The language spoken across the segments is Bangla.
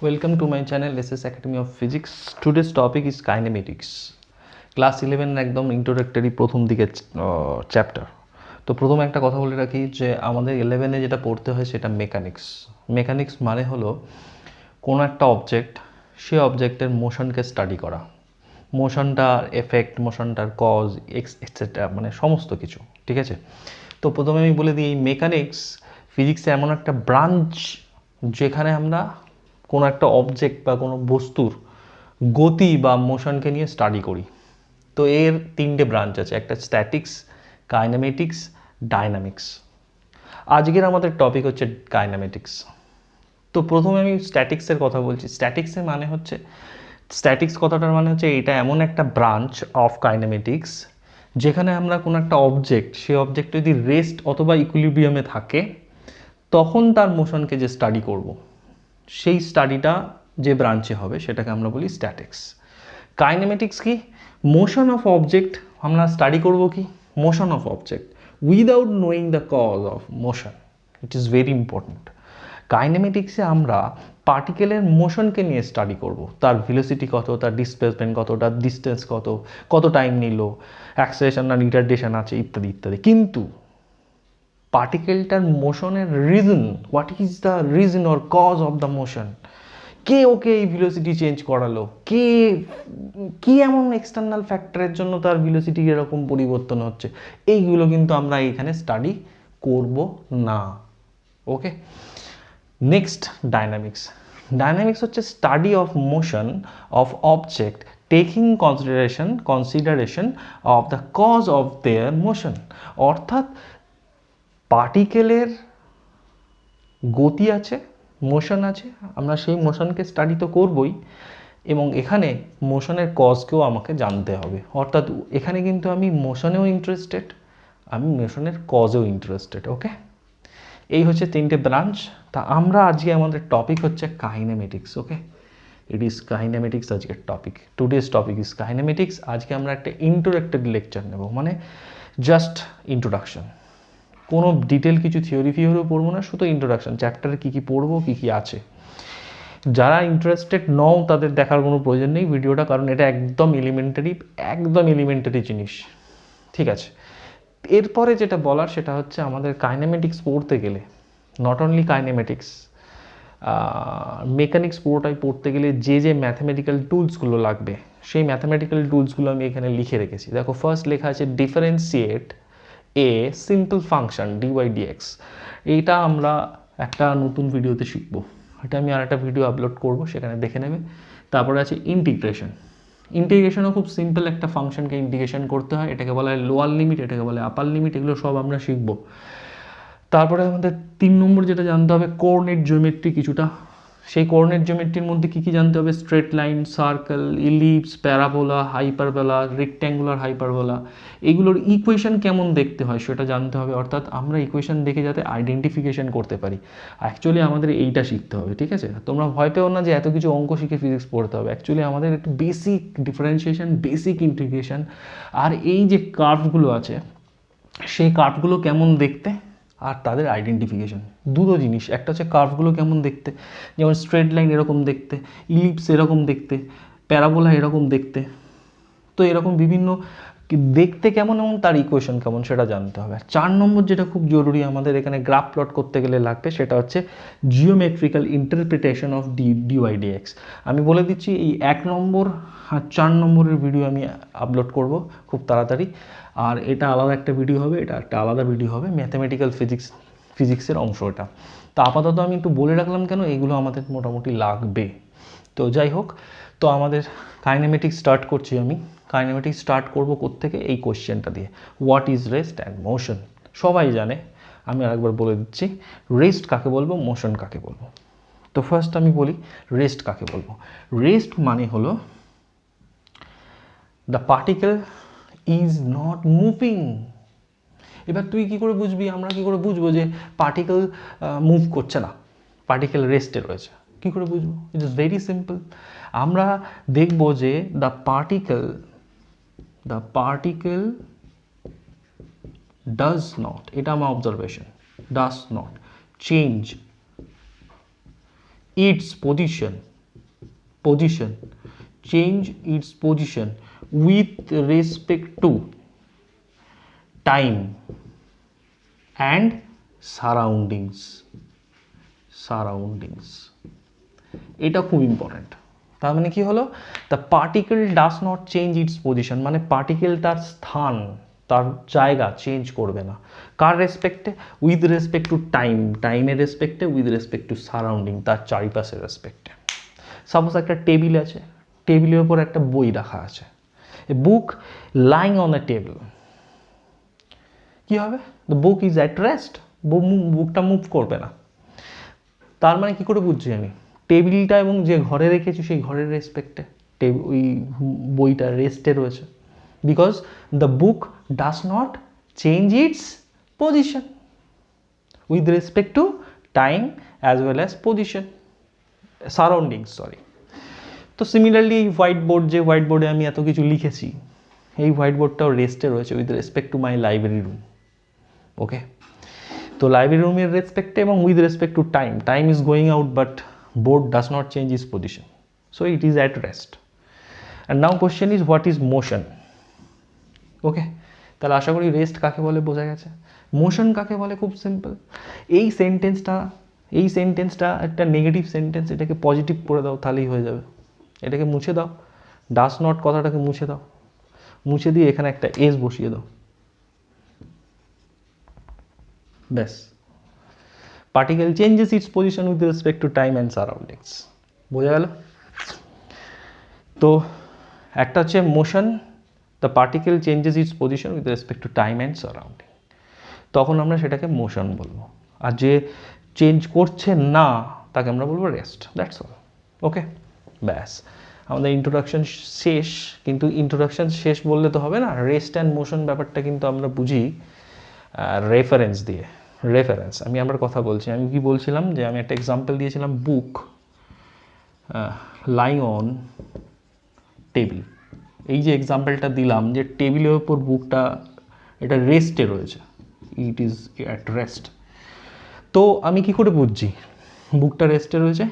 Welcome to my channel SS Academy of Physics. Today's topic is kinematics. Class 11 একদম ইন্ট্রোডাক্টরি প্রথম দিকে চ্যাপ্টার। তো প্রথমে একটা কথা বলে রাখি যে আমাদের 11-এ যেটা পড়তে হয় সেটা মেকানিক্স। মেকানিক্স মানে হলো কোনো একটা অবজেক্ট, সেই অবজেক্টের মোশনকে স্টাডি করা, মোশনটার এফেক্ট, মোশনটার কজ এক্সেট্রা, মানে সমস্ত কিছু। ঠিক আছে, তো প্রথমে আমি বলে দিই এই মেকানিক্স ফিজিক্সে এমন একটা ব্রাঞ্চ যেখানে আমরা কোনো একটা অবজেক্ট বা কোনো বস্তুর গতি বা মোশনকে নিয়ে স্টাডি করি। তো এর তিনটে ব্রাঞ্চ আছে, একটা স্ট্যাটিক্স, কাইনেমেটিক্স, ডাইনামিক্স। আজকের আমাদের টপিক হচ্ছে কাইনেমেটিক্স। তো প্রথমে আমি স্ট্যাটিক্সের কথা বলছি। স্ট্যাটিক্সের মানে হচ্ছে, স্ট্যাটিক্স কথাটার মানে হচ্ছে এটা এমন একটা ব্রাঞ্চ অফ কাইনেমেটিক্স যেখানে আমরা কোনো একটা অবজেক্ট, সেই অবজেক্ট যদি রেস্ট অথবা ইকুইলিব্রিয়ামে থাকে তখন তার মোশনকে যে স্টাডি করব, সেই স্টাডিটা যে ব্রাঞ্চে হবে সেটাকে আমরা বলি স্ট্যাটিক্স। কাইনেমেটিক্স কি? মোশন অফ অবজেক্ট আমরা স্টাডি করব, কি motion of object without knowing the cause of motion. It is very important. কাইনেমেটিক্সে আমরা পার্টিকেলের মোশনকে নিয়ে স্টাডি করব, তার ভেলোসিটি কত, তার ডিসপ্লেসমেন্ট কত, তার ডিস্টেন্স কত, কত টাইম নিল, অ্যাক্সেলারেশন না রিটার্ডেশন আছে, ইত্যাদি ইত্যাদি। কিন্তু পার্টিকেলটার মোশনের reason, what is the reason or cause of the motion, কে ওকে এই ভেলোসিটি চেঞ্জ করালো, কি এমন এক্সটার্নাল ফ্যাক্টরের জন্য তার ভেলোসিটি এরকম পরিবর্তন হচ্ছে, এইগুলো কিন্তু আমরা এখানে স্টাডি করব না। Okay, next dynamics. ডাইনামিক্স হচ্ছে study of motion of object taking consideration of the cause of their motion. অর্থাৎ পার্টিকেলের গতি আছে, মোশন আছে, আমরা সেই মোশনকে স্টাডি তো করবই, এবং এখানে মোশনের কজকেও আমাকে জানতে হবে। অর্থাৎ এখানে কিন্তু আমি মোশনেও ইন্টারেস্টেড, আমি মোশনের কজেও ইন্টারেস্টেড। ওকে, এই হচ্ছে তিনটে ব্রাঞ্চ। তা আমরা আজকে আমাদের টপিক হচ্ছে kinematics. Okay, it is kinematics আজকের topic. Today's topic is kinematics. আজকে আমরা একটা ইন্ট্রোডাক্টরি লেকচার নেব, মানে জাস্ট ইন্ট্রোডাকশন, কোনো ডিটেল কিছু থিওরিও পড়বো না, শুধু ইন্ট্রোডাকশন, চ্যাপ্টারে কী কী পড়বো, কী কী আছে। যারা ইন্টারেস্টেড নও তাদের দেখার কোনো প্রয়োজন নেই ভিডিওটা, কারণ এটা একদম এলিমেন্টারি জিনিস। ঠিক আছে, এরপরে যেটা বলার সেটা হচ্ছে আমাদের কাইনেমেটিক্স পড়তে গেলে, নট অনলি কাইনেমেটিক্স, মেকানিক্স পুরোটাই পড়তে গেলে যে ম্যাথমেটিক্যাল টুলসগুলো লাগবে, সেই ম্যাথমেটিক্যাল টুলসগুলো আমি এখানে লিখে রেখেছি। দেখো, ফার্স্ট লেখা আছে differentiate a simple function dy dx. এইটা আমরা একটা নতুন ভিডিওতে শিখবো, এটা আমি আর একটা ভিডিও আপলোড করবো, সেখানে দেখে নেবে। তারপরে আছে ইন্টিগ্রেশন। ইন্টিগ্রেশনও খুব সিম্পল, একটা ফাংশনকে ইন্টিগ্রেশন করতে হয়, এটাকে বলা হয় লোয়ার লিমিট, এটাকে বলে আপার লিমিট, এগুলো সব আমরা শিখবো। তারপরে আমাদের 3 নম্বর যেটা জানতে হবে, কোঅর্ডিনেট জিওমেট্রি কিছুটা। সেই কোঅর্ডিনেট জিওমেট্রির মধ্যে কী কী জানতে হবে? Straight line, circle, ellipse, parabola, hyperbola, rectangular hyperbola, এগুলোর ইকুয়েশন কেমন দেখতে হয় সেটা জানতে হবে। অর্থাৎ আমরা ইকুয়েশন দেখে যাতে আইডেন্টিফিকেশন করতে পারি, অ্যাকচুয়ালি আমাদের এইটা শিখতে হবে। ঠিক আছে, তোমরা ভয় পেও না যে এত কিছু অঙ্ক শিখে ফিজিক্স পড়তে হবে। অ্যাকচুয়ালি আমাদের একটু বেসিক ডিফারেন্সিয়েশন, বেসিক ইন্টিগ্রেশন, আর এই যে কার্ভগুলো আছে সেই কার্ভগুলো কেমন দেখতে আর তাদের আইডেন্টিফিকেশন, দুটো জিনিস। একটা হচ্ছে কার্ভগুলো কেমন দেখতে, যেমন স্ট্রেট লাইন এরকম দেখতে, ইলিপস এরকম দেখতে, প্যারাবোলা এরকম দেখতে। তো এরকম বিভিন্ন দেখতে কেমন এবং তার ইকুয়েশন কেমন সেটা জানতে হবে। আর 4 নম্বর যেটা খুব জরুরি আমাদের এখানে গ্রাফ প্লট করতে গেলে লাগবে, সেটা হচ্ছে geometrical interpretation of dy dx. আমি বলে দিচ্ছি এই 1 নম্বর আর 4 নম্বরের ভিডিও আমি আপলোড করব খুব তাড়াতাড়ি, আর এটা আলাদা একটা ভিডিও হবে, এটা একটা আলাদা ভিডিও হবে, ম্যাথামেটিক্যাল ফিজিক্সের অংশ এটা। তো আপাতত আমি একটু বলে রাখলাম কেন, এগুলো আমাদের মোটামুটি লাগবে। তো যাই হোক, তো আমাদের কাইনেমেটিক্স স্টার্ট করছি আমি। কাইনেমেটিক্স স্টার্ট করবো কোত্থেকে? এই কোশ্চেনটা দিয়ে, what is rest and motion. সবাই জানে, আমি আরেকবার বলে দিচ্ছি, রেস্ট কাকে বলবো, মোশন কাকে বলবো। তো ফার্স্ট আমি বলি রেস্ট কাকে বলবো। রেস্ট মানে হলো the particle is not moving. এবার তুই কী করে বুঝবি, আমরা কী করে বুঝবো যে পার্টিকেল মুভ করছে না, পার্টিকেল রেস্টে রয়েছে? কী করে বুঝবো? ইট ইজ ভেরি সিম্পল। আমরা দেখবো যে দ্য পার্টিকেল ডাজ নট, এটা আমার observation, does not change it's position position, change its position with respect to time and surroundings. এটা খুব ইম্পর্টেন্ট। তার মানে কি হলো, the particle does not change it's position, মানে পার্টিকেল তার স্থান, তার জায়গা চেঞ্জ করবে না। কার রেসপেক্টে? উইথ রেসপেক্ট টু টাইম, টাইমের রেসপেক্টে, উইথ রেসপেক্ট টু সারাউন্ডিং, তার চারিপাশের রেসপেক্টে। সাপোজ একটা টেবিল আছে, টেবিলের উপর একটা বই রাখা আছে, এ বুক লাইং অন এ টেবিল, কি হবে? The book is at rest, বুকটা মুভ করবে না। তার মানে কি করে বুঝছি আমি? টেবিলটা এবং যে ঘরে রেখেছি সেই ঘরের রেসপেক্টে ওই বইটা রেস্টে রয়েছে, because the book does not change it's position with respect to time as well as position, surroundings, sorry. তো সিমিলারলি এই হোয়াইট বোর্ড, যে হোয়াইট বোর্ডে আমি এত কিছু লিখেছি, এই হোয়াইট বোর্ডটাও রেস্টে রয়েছে with respect to my library room. Okay, তো লাইব্রেরি রুমের রেসপেক্টে এবং with respect to time, time is going out but board does not change its position, so it is at rest. And now question is, what is motion? Okay, তাহলে আশা করি রেস্ট কাকে বলে বোঝা গেছে। মোশন কাকে বলে খুব সিম্পল। এই সেন্টেন্সটা একটা নেগেটিভ সেন্টেন্স, এটাকে পজিটিভ করে দাও তাহলেই হয়ে যাবে। এটাকে মুছে দাও, ডাস নট কথাটাকে মুছে দাও, মুছে দিয়ে এখানে একটা এস বসিয়ে দাও, ব্যাস। Particle changes it's position with respect to time and surroundings. বোঝা গেল? তো একটা হচ্ছে motion, the particle changes it's position with respect to time and surrounding, তখন আমরা সেটাকে মোশন বলবো। আর যে চেঞ্জ করছে না তাকে আমরা বলবো রেস্ট, দ্যাটস অল। ওকে, ব্যাস, আমাদের ইন্ট্রোডাকশন শেষ। কিন্তু ইন্ট্রোডাকশন শেষ বললে তো হবে না, রেস্ট অ্যান্ড মোশন ব্যাপারটা কিন্তু আমরা বুঝি রেফারেন্স দিয়ে। রেফারেন্স, আমি আমার কথা বলছি, আমি কি বলছিলাম যে আমি একটা এক্সাম্পল দিয়েছিলাম, বুক লাইং অন টেবিল। এই যে এক্সাম্পলটা দিলাম যে টেবিলের ওপর বুকটা, এটা রেস্টে রয়েছে, ইট ইজ অ্যাট রেস্ট। তো আমি কি করে বুঝছি বুকটা রেস্টে রয়েছে?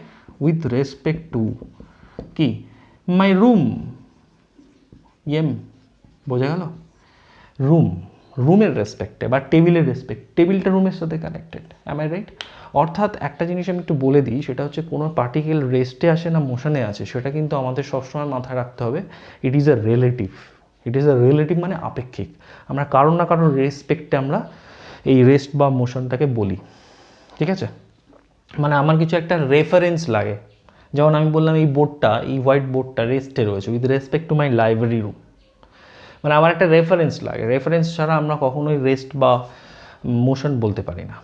উইথ রেসপেক্ট টু কি, মাই রুম, বোঝা গেল? রুমের রেসপেক্টে বা টেবিলের রেসপেক্ট, টেবিলটা রুমের সাথে কানেক্টেড, অ্যাম আই রাইট? অর্থাৎ একটা জিনিস আমি একটু বলে দিই, সেটা হচ্ছে কোনো পার্টিকেল রেস্টে আসে না মোশনে আছে, সেটা কিন্তু আমাদের সবসময় মাথায় রাখতে হবে। ইট ইজ আ রিলেটিভ, মানে আপেক্ষিক। আমরা কারোর না কারোর রেসপেক্টে আমরা এই রেস্ট বা মোশনটাকে বলি, ঠিক আছে? মানে আমার কিছু একটা রেফারেন্স লাগে, যেমন আমি বললাম এই বোর্ডটা, এই হোয়াইট বোর্ডটা রেস্টে রয়েছে with respect to my library room, মানে আমার একটা রেফারেন্স লাগে। রেফারেন্স ছাড়া আমরা কখনোই রেস্ট বা মোশন বলতে পারি না।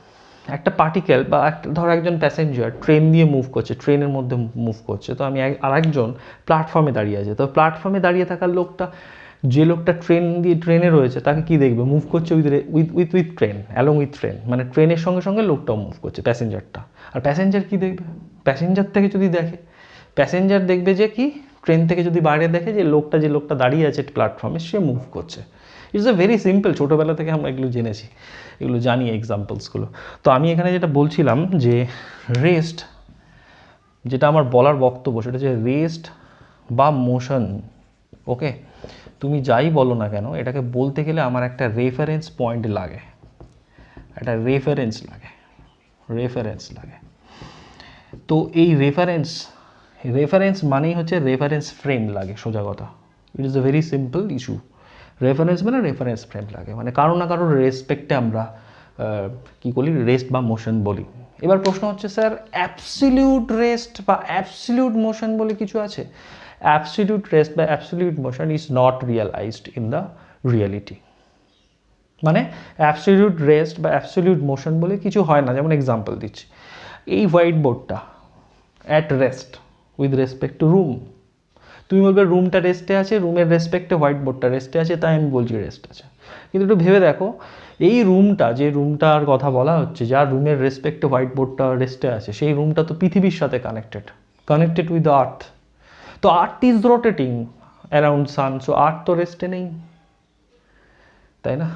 একটা পার্টিকেল বা ধর একজন প্যাসেঞ্জার ট্রেন দিয়ে মুভ করছে, ট্রেনের মধ্যে মুভ করছে, তো আমি আরেকজন প্ল্যাটফর্মে দাঁড়িয়ে আছে, তো প্ল্যাটফর্মে দাঁড়িয়ে থাকার লোকটা, যে লোকটা ট্রেনে রয়েছে তাকে কি দেখবে? মুভ করছে with train, along with train, মানে ট্রেনের সঙ্গে সঙ্গে লোকটাও মুভ করছে, প্যাসেঞ্জারটা। আর প্যাসেঞ্জার কি দেখবে? প্যাসেঞ্জার থেকে যদি দেখে, প্যাসেঞ্জার দেখবে যে কি, ট্রেন থেকে যদি বাইরে দেখে যে লোকটা দাঁড়িয়ে আছে প্ল্যাটফর্মে, সে মুভ করছে। ইটস এ ভেরি সিম্পল, ছোটোবেলা থেকে আমরা এগুলো জেনেছি, এগুলো জানি এক্সাম্পলসগুলো। তো আমি এখানে যেটা বলছিলাম যে রেস্ট, যেটা আমার বলার বক্তব্য, সেটা হচ্ছে রেস্ট বা মোশন। ওকে, তুমি যাই বলো না কেন, এটাকে বলতে গেলে আমার একটা রেফারেন্স পয়েন্ট লাগে, একটা রেফারেন্স লাগে। তো এই রেফারেন্স মানেই হচ্ছে রেফারেন্স ফ্রেম লাগে, সোজা কথা। ইট is a very simple issue. Reference মানে রেফারেন্স ফ্রেম লাগে, মানে কারো না কারোর রেসপেক্টে আমরা কী বলি, রেস্ট বা মোশন বলি। এবার প্রশ্ন হচ্ছে, স্যার অ্যাবসলিউট রেস্ট বা অ্যাবসলিউট মোশন বলে কিছু আছে? অ্যাবসলিউট রেস্ট বা absolute motion is not realised in the reality. মানে অ্যাবসলিউট রেস্ট বা অ্যাবসলিউট মোশন বলে কিছু হয় না। যেমন এক্সাম্পল দিচ্ছি, এই হোয়াইট বোর্ডটা at rest with respect two room. তুমি বলবে রুমটা রেস্টে আছে, রুমের রেসপেক্টে হোয়াইট বোর্ডটা রেস্টে আছে, তাই আমি বলছি রেস্ট আছে। কিন্তু একটু ভেবে দেখো, এই রুমটা, যে রুমটার কথা বলা হচ্ছে, যার রুমের রেসপেক্টে হোয়াইট বোর্ডটা রেস্টে আছে, সেই রুমটা তো পৃথিবীর সাথে কানেক্টেড উইথ দ্য আর্থ। তো earth is rotating around sun, so earth তো রেস্টে নেই, তাই না?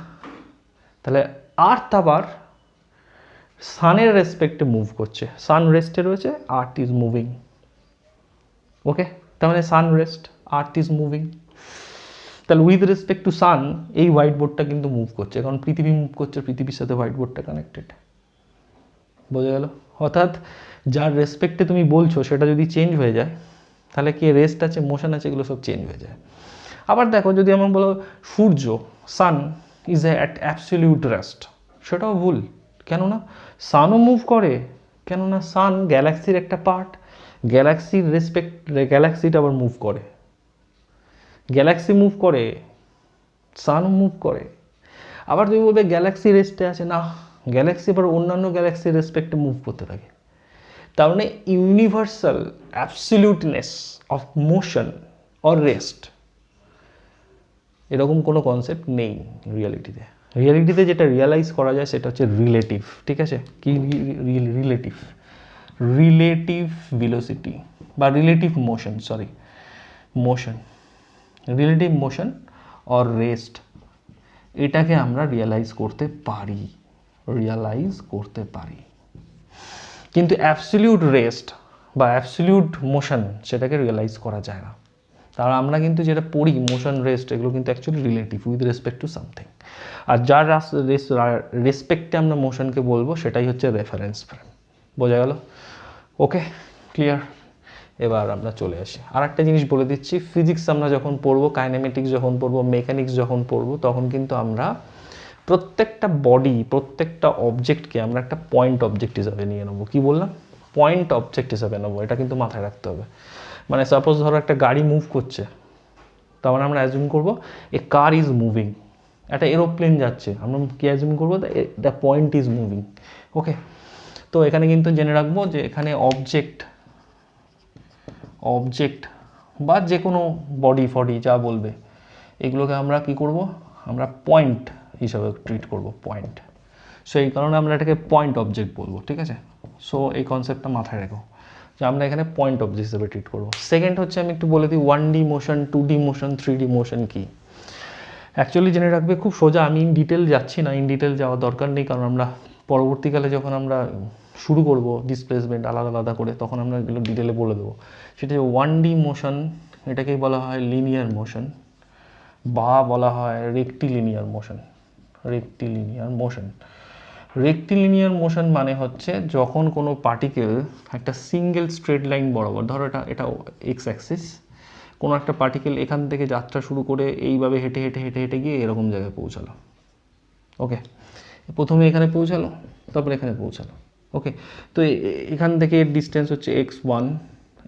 তাহলে আর্থ আবার সানের রেসপেক্টে মুভ করছে, সান রেস্টে রয়েছে, আর্থ ইজ মুভিং। ওকে। তার মানে সান রেস্ট, আর্থ ইজ মুভিং। তাহলে উইথ রেসপেক্ট টু সান এই হোয়াইট বোর্ডটা কিন্তু মুভ করছে, কারণ পৃথিবী মুভ করছে, পৃথিবীর সাথে হোয়াইট বোর্ডটা কানেক্টেড। বোঝা গেল? অর্থাৎ যার রেসপেক্টে তুমি বলছো সেটা যদি চেঞ্জ হয়ে যায়, তাহলে কি রেস্ট আছে, মোশন আছে, এগুলো সব চেঞ্জ হয়ে যায়। আবার দেখো, যদি আমার বলো সূর্য, sun is at absolute rest, সেটাও ভুল। কেননা সানও মুভ করে, কেননা সান গ্যালাক্সির একটা পার্ট, গ্যালাক্সির রেসপেক্ট, গ্যালাক্সিটা আবার মুভ করে, গ্যালাক্সি মুভ করে, সানও মুভ করে। আবার তুমি বলবে গ্যালাক্সি রেস্টে আছে, না, গ্যালাক্সি আবার অন্যান্য গ্যালাক্সির রেসপেক্টে মুভ করতে থাকে। তার মানে universal absoluteness of motion or rest এরকম কোনো কনসেপ্ট নেই রিয়ালিটিতে। রিয়ালিটিতে যেটা রিয়ালাইজ করা যায় সেটা হচ্ছে রিলেটিভ, ঠিক আছে? কি রিলেটিভ? রিলেটিভ ভেলোসিটি বা relative motion, sorry motion, relative motion or rest, এটাকে আমরা রিয়ালাইজ করতে পারি, রিয়ালাইজ করতে পারি। কিন্তু অ্যাবসলিউট রেস্ট বা অ্যাবসলিউট মোশন সেটাকে রিয়ালাইজ করা যায় না। তার আমরা কিন্তু যেটা পড়ি মোশন রেস্ট, এগুলো কিন্তু actually relative with respect to something. আর যার রেসপেক্টে আমরা মোশনকে বলবো সেটাই হচ্ছে রেফারেন্স ফ্রেম। বোঝা গেল? ওকে, ক্লিয়ার? এবার আমরা চলে আসি আর একটা জিনিস বলে দিচ্ছি, ফিজিক্স আমরা যখন পড়বো, কাইনেমেটিক্স যখন পড়বো, মেকানিক্স যখন পড়বো, তখন কিন্তু আমরা প্রত্যেকটা বডি, প্রত্যেকটা অবজেক্টকে আমরা একটা পয়েন্ট অবজেক্ট হিসাবে নিয়ে নেবো। কী বললাম? পয়েন্ট অবজেক্ট হিসাবে নেবো, এটা কিন্তু মাথায় রাখতে হবে। মানে সাপোজ ধরো একটা গাড়ি মুভ করছে, তার মানে আমরা অ্যাজিউম করবো এ কার ইজ মুভিং। একটা এরোপ্লেন যাচ্ছে, আমরা কি অ্যাজিউম করবো? The point is moving. Okay, তো এখানে কিন্তু জেনে রাখবো যে এখানে অবজেক্ট বা যে কোনো বডি ফডি যা বলবে, এগুলোকে আমরা কি করব? আমরা পয়েন্ট হিসাবে ট্রিট করব, পয়েন্ট। সো এই কারণে আমরা এটাকে পয়েন্ট অবজেক্ট বলবো, ঠিক আছে? সো এই কনসেপ্টটা মাথায় রেখো যে আমরা এখানে পয়েন্ট অবজেক্ট হিসেবে ট্রিট করবো। সেকেন্ড হচ্ছে, আমি একটু বলে দিই 1D motion, 2D motion, 3D motion কি। অ্যাকচুয়ালি জেনে রাখবে, খুব সোজা, আমি ইন ডিটেল যাচ্ছি না, ইন ডিটেল যাওয়ার দরকার নেই, কারণ আমরা পরবর্তীকালে যখন আমরা শুরু করব ডিসপ্লেসমেন্ট আলাদা আলাদা করে, তখন আমরা এগুলো ডিটেলে বলে দেবো। সেটা 1D মোশন, এটাকেই বলা হয় লিনিয়ার মোশন বা বলা হয় rectilinear motion. Rectilinear motion, rectilinear motion মানে হচ্ছে যখন কোনো পার্টিকেল একটা সিঙ্গেল স্ট্রেট লাইন বরাবর, ধরো এটা এক্স অ্যাক্সিস, কোনো একটা পার্টিকেল এখান থেকে যাত্রা শুরু করে এইভাবে হেঁটে হেঁটে হেঁটে হেঁটে গিয়ে এরকম জায়গায় পৌঁছালো। ওকে, প্রথমে এখানে পৌঁছালো, তারপরে এখানে পৌঁছালো। ওকে, তো এখান থেকে এর ডিস্টেন্স হচ্ছে x1,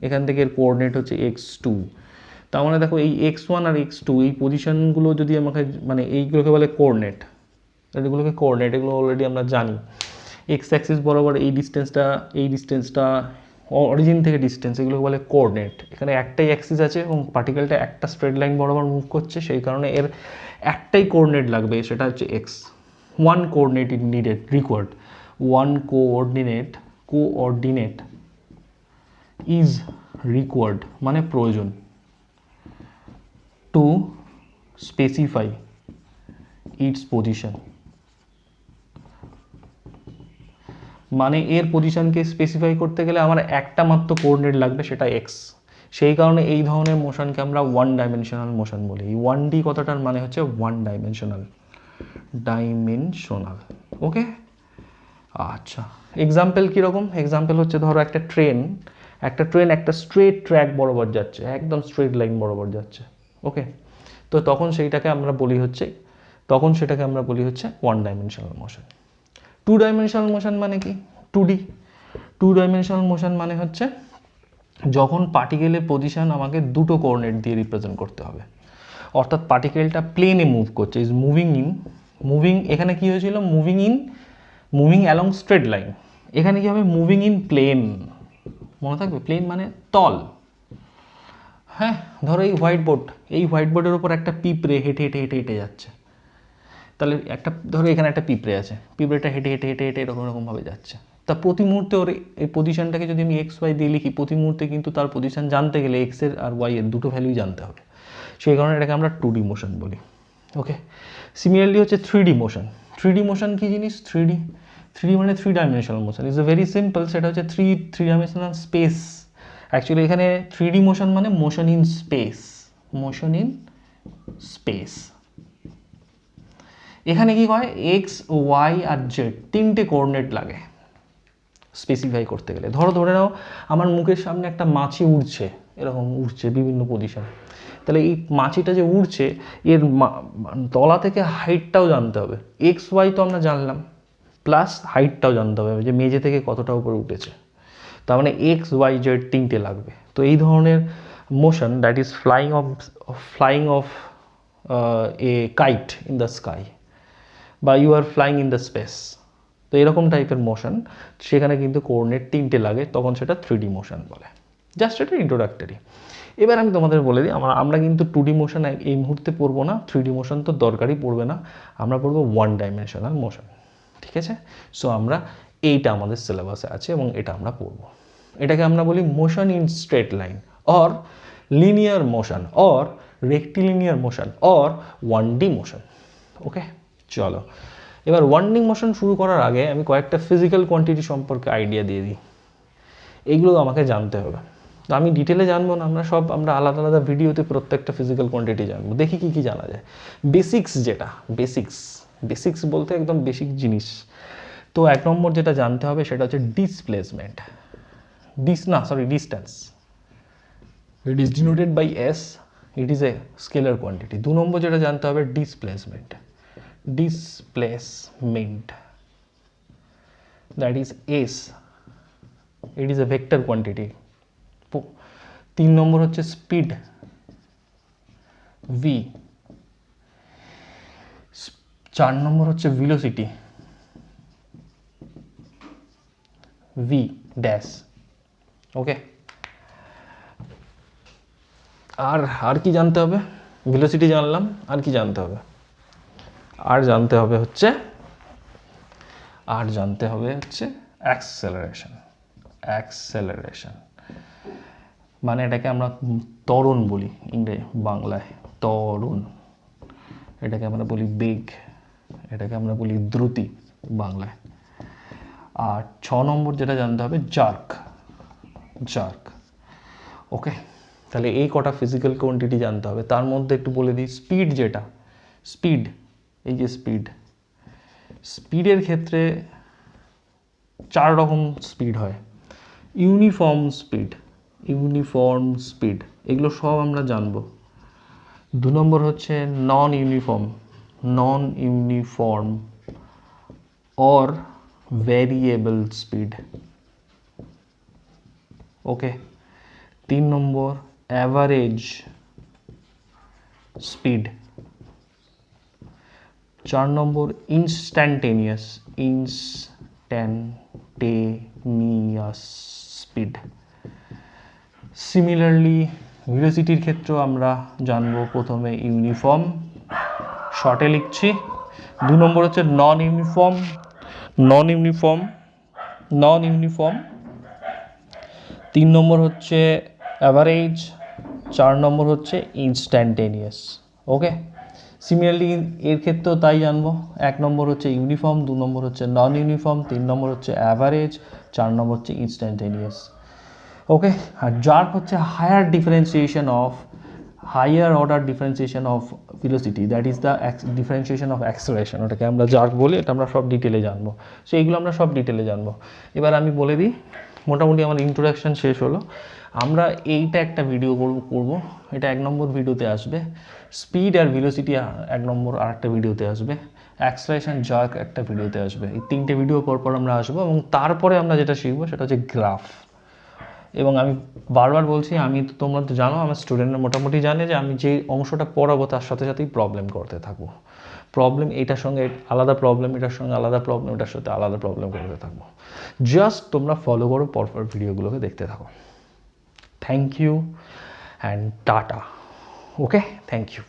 এখান থেকে এর কোঅর্ডিনেট হচ্ছে x2। তার মানে দেখো এই x1 আর x2 এই পজিশনগুলো যদি আমাকে, মানে এইগুলোকে বলে কোঅর্ডিনেট, এগুলোকে কোঅর্ডিনেট, এগুলো অলরেডি আমরা জানি। এক্স অ্যাক্সিস বরাবর এই ডিস্টেন্সটা অরিজিন থেকে ডিস্টেন্স, এগুলোকে বলে কোঅর্ডিনেট। এখানে একটাই অ্যাক্সিস আছে এবং পার্টিকেলটা একটা স্ট্রেট লাইন বরাবর মুভ করছে, সেই কারণে এর একটাই কোঅর্ডিনেট লাগবে, সেটা হচ্ছে x. One coordinate is needed, required, one coordinate is required মানে প্রয়োজন, টু স্পেসিফাই ইটস পজিশন, মানে এর পজিশনকে স্পেসিফাই করতে গেলে আমার একটা মাত্র কোঅর্ডিনেট লাগবে, সেটা এক্স। সেই কারণে এই ধরনের মোশনকে আমরা ওয়ান ডাইমেনশনাল মোশন বলি। এই 1D কথাটার মানে হচ্ছে ওয়ান ডাইমেনশনাল। ওকে, আচ্ছা, এক্সাম্পল কীরকম? এক্সাম্পল হচ্ছে ধরো একটা ট্রেন একটা স্ট্রেট ট্র্যাক বরাবর যাচ্ছে, একদম স্ট্রেট লাইন বরাবর যাচ্ছে। ওকে, তো তখন সেটাকে আমরা বলি হচ্ছে one dimensional motion. 2 dimensional motion মানে কি? 2 ডাইমেনশনাল মোশন মানে হচ্ছে যখন পার্টিকেলের পজিশন আমাকে দুটো কোঅর্ডিনেট দিয়ে রিপ্রেজেন্ট করতে হবে, অর্থাৎ পার্টিকেলটা প্লেনে মুভ করছে, ইজ মুভিং, এখানে কি হয়েছিল? Moving along straight line. এখানে কি হবে? Moving in plane. মনে থাকবে, প্লেন মানে তল। হ্যাঁ, ধরো এই হোয়াইট বোর্ডের উপর একটা পিঁপড়ে হেঁটে হেঁটে হেঁটে হেঁটে যাচ্ছে। তাহলে ধরো এখানে একটা পিঁপড়ে আছে, পিঁপড়েটা হেঁটে হেঁটে হেঁটে হেঁটে এরকমভাবে যাচ্ছে। তা প্রতি মুহূর্তে ওর এই পজিশনটাকে যদি আমি এক্স ওয়াই দিয়ে লিখি, প্রতি মুহূর্তে কিন্তু তার পজিশন জানতে গেলে এক্সের আর ওয়াইয়ের দুটো ভ্যালুই জানতে হবে, সেই কারণে এটাকে আমরা 2D মোশন বলি। ওকে, সিমিলারলি হচ্ছে 3D মোশন। 3D মোশন কী জিনিস? 3D মানে 3 dimensional motion, is a very simple. সেটা হচ্ছে থ্রি ডাইমেনশনাল স্পেস অ্যাকচুয়ালি এখানে 3D মোশন মানে motion in space, motion in space. এখানে কি হয়, এক্স, ওয়াই আর জেড তিনটে কোঅর্ডিনেট লাগে স্পেসিফাই করতে গেলে। ধরে নাও আমার মুখের সামনে একটা মাছি উড়ছে, এরকম উড়ছে বিভিন্ন পজিশনে, তাহলে এই মাছিটা যে উড়ছে এর তলা থেকে হাইটটাও জানতে হবে। এক্স ওয়াই তো আমরা জানলাম, প্লাস হাইটটাও জানতে হবে যে মেঝে থেকে কতটা উপরে উঠেছে, তার মানে এক্স ওয়াই জেড তিনটে লাগবে। তো এই ধরনের motion, that is flying of a kite in the sky, বা you are flying in the space, তো এরকম টাইপের মোশন, সেখানে কিন্তু কোঅর্ডিনেট তিনটে লাগে, তখন সেটা 3D মোশন বলে। জাস্ট এটা ইন্ট্রোডাক্টরি। এবার আমি তোমাদের বলে দিই, আমরা কিন্তু 2D মোশন এই মুহূর্তে পড়বো না, 3D মোশন তো দরকারই পড়বে না, আমরা পড়বো 1 ডাইমেনশনাল মোশন, ঠিক আছে? সো আমরা এইটা আমাদের সিলেবাসে আছে এবং এটা আমরা পড়বো। এটাকে আমরা বলি motion in straight line, or linear motion, or rectilinear motion, or 1D motion. Okay, চলো এবার 1D মোশন শুরু করার আগে আমি কয়েকটা ফিজিক্যাল কোয়ান্টিটি সম্পর্কে আইডিয়া দিয়ে দিই। এইগুলো আমাকে জানতে হবে। তো আমি ডিটেলে জানবো না, আমরা আলাদা আলাদা ভিডিওতে প্রত্যেকটা ফিজিক্যাল কোয়ান্টিটি জানবো, দেখি কী কী জানা যায়। বেসিক্স, যেটা বেসিক্স বলতে একদম বেসিক জিনিস। তো 1 নম্বর যেটা জানতে হবে সেটা হচ্ছে displacement, distance. It is denoted by S, it is a scalar quantity. 2 number যেটা জানতে হবে displacement, that is s, it is a vector quantity. 3 number হচ্ছে স্পিড, v। 4 নম্বর হচ্ছে ভেলোসিটি, v ড্যাশ। ওকে, আর কি জানতে হবে? ভেলোসিটি জানলাম, আর কি জানতে হবে? আর জানতে হবে হচ্ছে অ্যাক্সেলারেশন, মানে এটাকে আমরা ত্বরণ বলি বাংলায়, ত্বরণ। এটাকে আমরা বলি বেগ, এটাকে আমরা বলি দ্রুতি বাংলায়। আর 6 নম্বর যেটা জানতে হবে জার্ক। ওকে, তাহলে এই কটা ফিজিক্যাল কোয়ান্টিটি জানতে হবে। তার মধ্যে একটু বলে দিই, স্পিড, এই যে স্পিডের ক্ষেত্রে 4 রকম স্পিড হয়। ইউনিফর্ম স্পিড, এগুলো সব আমরা জানবো। 2 নম্বর হচ্ছে non uniform or variable speed. Okay, 3 number average speed. 4 number instantaneous speed. Similarly ভেলোসিটির ক্ষেত্রেও আমরা জানবো প্রথমে ইউনিফর্ম, শর্টে লিখছি। 2 নম্বর হচ্ছে নন ইউনিফর্ম। 3 নম্বর হচ্ছে অ্যাভারেজ, 4 নম্বর হচ্ছে ইনস্ট্যান্টেনিয়াস। ওকে, সিমিলারলি এর ক্ষেত্রেও তাই জানবো। 1 নম্বর হচ্ছে ইউনিফর্ম, 2 নম্বর হচ্ছে নন ইউনিফর্ম, 3 নম্বর হচ্ছে অ্যাভারেজ, 4 নম্বর হচ্ছে ইনস্ট্যান্টেনিয়াস। ওকে, আর জার্ক হচ্ছে higher order differentiation of velocity, that is the differentiation of acceleration, ওটাকে আমরা জার্ক বলি। এটা আমরা সব ডিটেলে জানবো। সো এইগুলো আমরা সব ডিটেলে জানবো। এবার আমি বলে দিই, মোটামুটি আমার ইন্ট্রোডাকশন শেষ হলো। আমরা এইটা একটা ভিডিও করবো, এটা 1 নম্বর ভিডিওতে আসবে। স্পিড আর ভেলোসিটি 1 নম্বর আরেকটা ভিডিওতে আসবে। অ্যাক্সেলারেশন, জার্ক একটা ভিডিওতে আসবে। এই 3টে ভিডিও পর আমরা আসবো, এবং তারপরে আমরা যেটা শিখবো সেটা হচ্ছে গ্রাফ। এবং আমি বারবার বলছি, তোমরা তো জানো, আমার স্টুডেন্টরা মোটামুটি জানে যে আমি যে অংশটা পড়াবো তার সাথে সাথেই প্রবলেম করতে থাকবো। এটার সঙ্গে আলাদা প্রবলেম, এটার সঙ্গে আলাদা প্রবলেম, এটার সাথে আলাদা প্রবলেম করতে থাকবো। জাস্ট তোমরা ফলো করো, পরপর ভিডিওগুলোকে দেখতে থাকো। Thank you and tata. Okay, thank you.